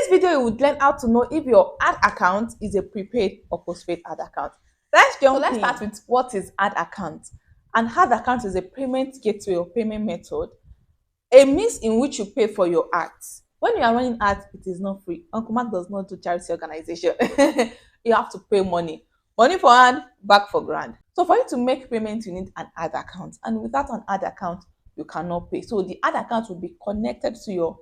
this video, you would learn how to know if your ad account is a prepaid or postpaid ad account. Let's start with what is ad account. An ad account is a payment gateway or payment method, a means in which you pay for your ads. When you are running ads, it is not free. Uncle Mark does not do charity organization. You have to pay money. Money for hand, back for grand. So for you to make payment, you need an ad account. And without an ad account, you cannot pay. So the ad account will be connected to your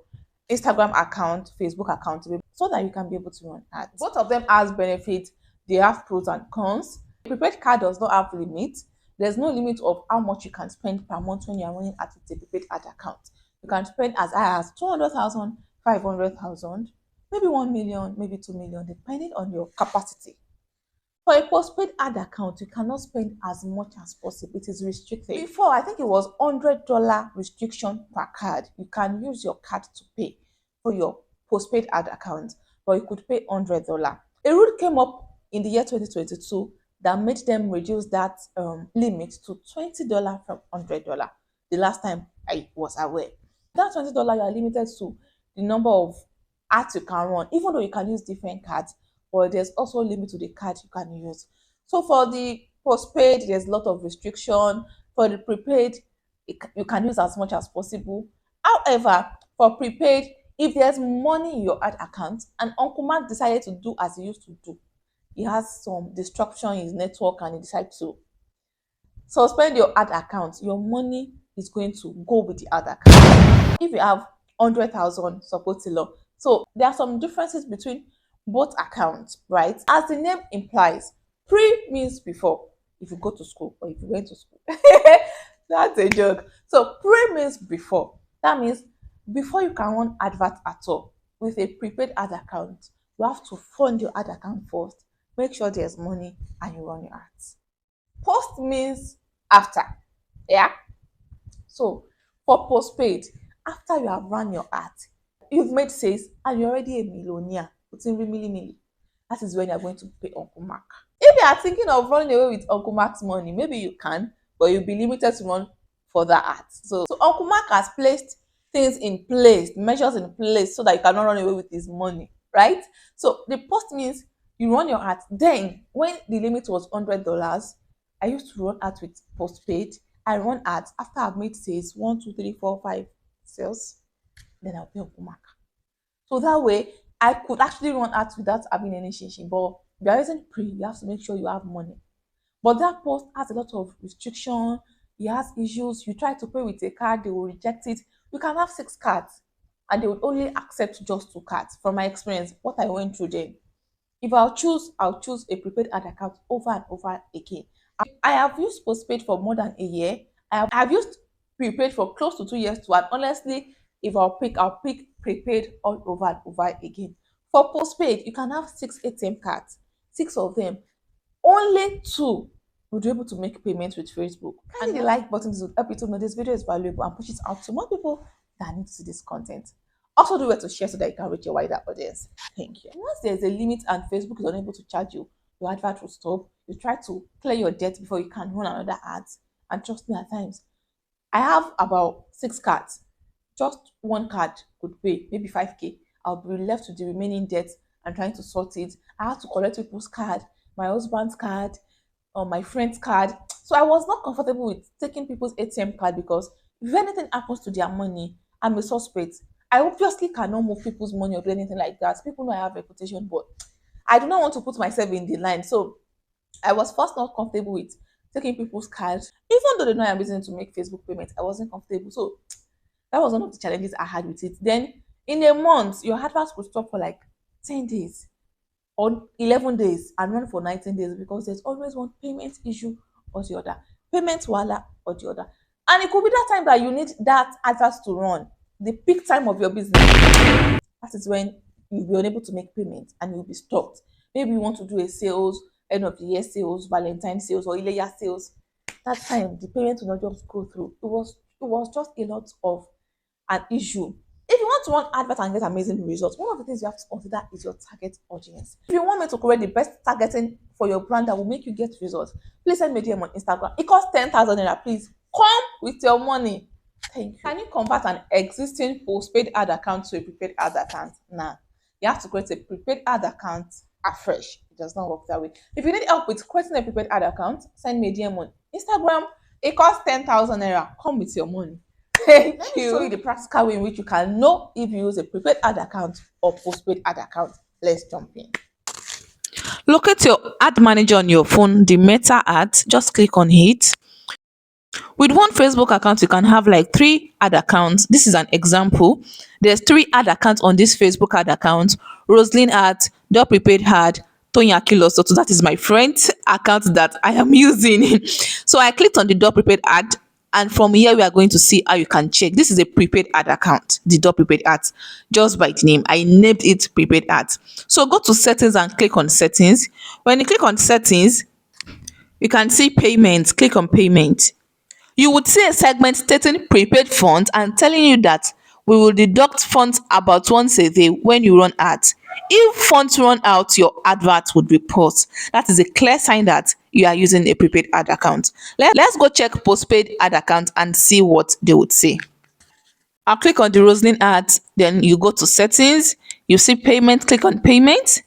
Instagram account, Facebook account, so that you can be able to run ads. Both of them has benefits. They have pros and cons. A prepaid card does not have limit. There's no limit of how much you can spend per month when you're running ads with a prepaid ad account. You can spend as high as 200,000, 500,000, maybe 1 million, maybe 2 million, depending on your capacity. For a postpaid ad account, you cannot spend as much as possible. It is restricted. Before, I think it was $100 restriction per card. You can use your card to pay for your postpaid ad account, but you could pay $100. A rule came up in the year 2022 that made them reduce that limit to $20 from $100. The last time I was aware. That $20 you are limited to the number of ads you can run, even though you can use different cards, but there's also a limit to the card you can use. So for the postpaid, there's a lot of restriction. For the prepaid, you can use as much as possible. However, for prepaid, if there's money in your ad account and Uncle Mark decided to do as he used to do, he has some disruption in his network and he decided to suspend your ad account, your money is going to go with the ad account. If you have 100,000 support law, so there are some differences between both accounts, right? As the name implies, pre means before. If you go to school or if you went to school, that's a joke. So pre means before. That means before you can run advert at all with a prepaid ad account, you have to fund your ad account first, make sure there's money, and you run your ads. Post means after. Yeah. So for postpaid, after you have run your ad, you've made sales and you're already a millionaire. That is when you're going to pay Uncle Mark. If you are thinking of running away with Uncle Mark's money, maybe you can, but you'll be limited to run for that ads. So Uncle Mark has placed things in place, measures in place, so that you cannot run away with his money, right? So the post means you run your ads. Then when the limit was $100, I used to run ads with postpaid. I run ads after I've made sales 1, 2, 3, 4, 5 sales. Then I'll pay Uncle Mark. So that way I could actually run ads without having any shishing. But if there isn't pre, you have to make sure you have money. But that post has a lot of restriction. It has issues. You try to pay with a card, they will reject it. You can have 6 cards and they would only accept just 2 cards. From my experience, what I went through then. If I'll choose a prepaid ad account over and over again. I have used postpaid for more than a year. I have used prepaid for close to 2 years too. And honestly, if I'll pick prepaid all over and over again. For postpaid, you can have 6 ATM cards, 6 of them. Only 2 will be able to make payments with Facebook. Kindly the like button to help you to know this video is valuable and push it out to more people that need to see this content. Also do well to share so that you can reach a wider audience. Thank you. Once there's a limit and Facebook is unable to charge you, your advert will stop. You try to clear your debt before you can run another ads. And trust me, at times, I have about 6 cards. Just 1 card could pay, maybe 5K. I'll be left with the remaining debt and trying to sort it. I have to collect people's card, my husband's card, or my friend's card. So I was not comfortable with taking people's ATM card because if anything happens to their money, I'm a suspect. I obviously cannot move people's money or do anything like that. People know I have a reputation, but I do not want to put myself in the line. So I was first not comfortable with taking people's cards. Even though they know I'm using to make Facebook payments, I wasn't comfortable. So that was one of the challenges I had with it. Then in a month, your adverts could stop for like 10 days or 11 days and run for 19 days because there's always one payment issue or the other. Payment wala or the other. And it could be that time that you need that advert to run, the peak time of your business. That is when you'll be unable to make payments and you'll be stopped. Maybe you want to do a sales, end of the year sales, Valentine sales, or Ileya sales. That time, the payment will not just go through. It was just a lot of an issue. If you want to run advert and get amazing results, one of the things you have to consider is your target audience. If you want me to create the best targeting for your brand that will make you get results, please send me a DM on Instagram. It costs 10,000 naira. Please come with your money. Thank you. Can you convert an existing postpaid ad account to a prepaid ad account? Nah. You have to create a prepaid ad account afresh. It does not work that way. If you need help with creating a prepaid ad account, send me a DM on Instagram. It costs 10,000 naira. Come with your money. Thank Let me show you the practical way in which you can know if you use a prepaid ad account or postpaid ad account. Let's jump in. Locate your ad manager on your phone, the Meta ads, just click on it. With one Facebook account, you can have like 3 ad accounts. This is an example. There's 3 ad accounts on this Facebook ad account. Roslyn ad, Dot Prepaid ad, Tonya Kilo. So that is my friend's account that I am using. So I clicked on the Dot Prepaid ad, and from here we are going to see how you can check. This is a prepaid ad account, the Dot Prepaid ads, just by the name. I named it prepaid ads. So go to settings and click on settings. When you click on settings, you can see payments. Click on payment. You would see a segment stating prepaid funds and telling you that we will deduct funds about once a day when you run ads. If funds run out, your advert would report. That is a clear sign that you are using a prepaid ad account. Let's go check postpaid ad account and see what they would say. I'll click on the Roslyn ads, then you go to settings, you see payment, click on payment,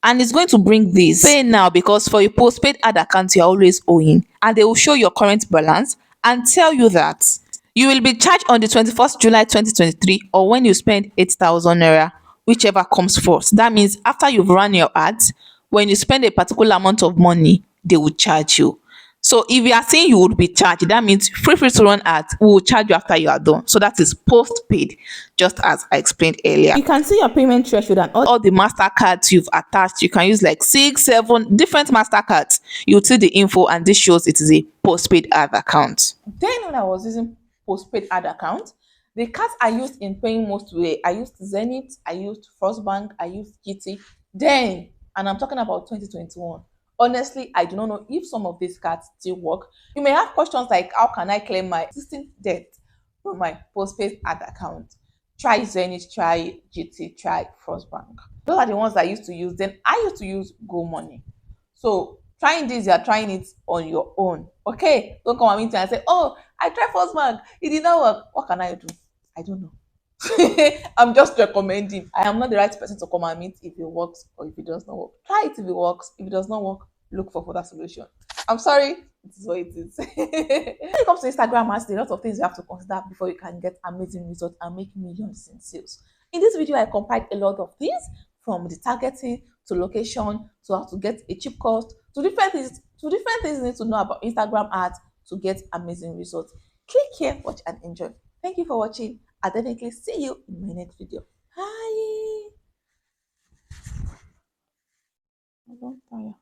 and it's going to bring this pay now, because for your postpaid ad account you're always owing, and they will show your current balance and tell you that you will be charged on the 21st July 2023, or when you spend 8,000 naira, whichever comes first. That means after you've run your ads, when you spend a particular amount of money, they will charge you. So if you are saying you would be charged, that means free to run ads, we will charge you after you are done. So that is postpaid, just as I explained earlier. You can see your payment threshold and all the MasterCards you've attached. You can use like 6, 7 different MasterCards. You'll see the info, and this shows it is a postpaid ad account. Then when I was using postpaid ad account, the cards I used in paying most way, I used Zenith, I used First Bank, I used GT. Then, and I'm talking about 2021. Honestly, I do not know if some of these cards still work. You may have questions like, how can I claim my existing debt from my postpaid ad account? Try Zenith, try GT, try First Bank. Those are the ones I used to use. Then I used to use Go Money. So trying this, you're trying it on your own. Okay, don't come at me and say, oh, I tried First Bank, it did not work. What can I do? I don't know. I'm just recommending. I am not the right person to come and meet if it works or if it does not work. Try it if it works. If it does not work, look for further solution. I'm sorry, it is what it is. When it comes to Instagram ads, there are a lot of things you have to consider before you can get amazing results and make millions in sales. In this video, I compiled a lot of things, from the targeting to location to how to get a cheap cost to different things. You need to know about Instagram ads to get amazing results. Click here, watch and enjoy. Thank you for watching. I'll definitely see you in my next video. Bye. I don't tire.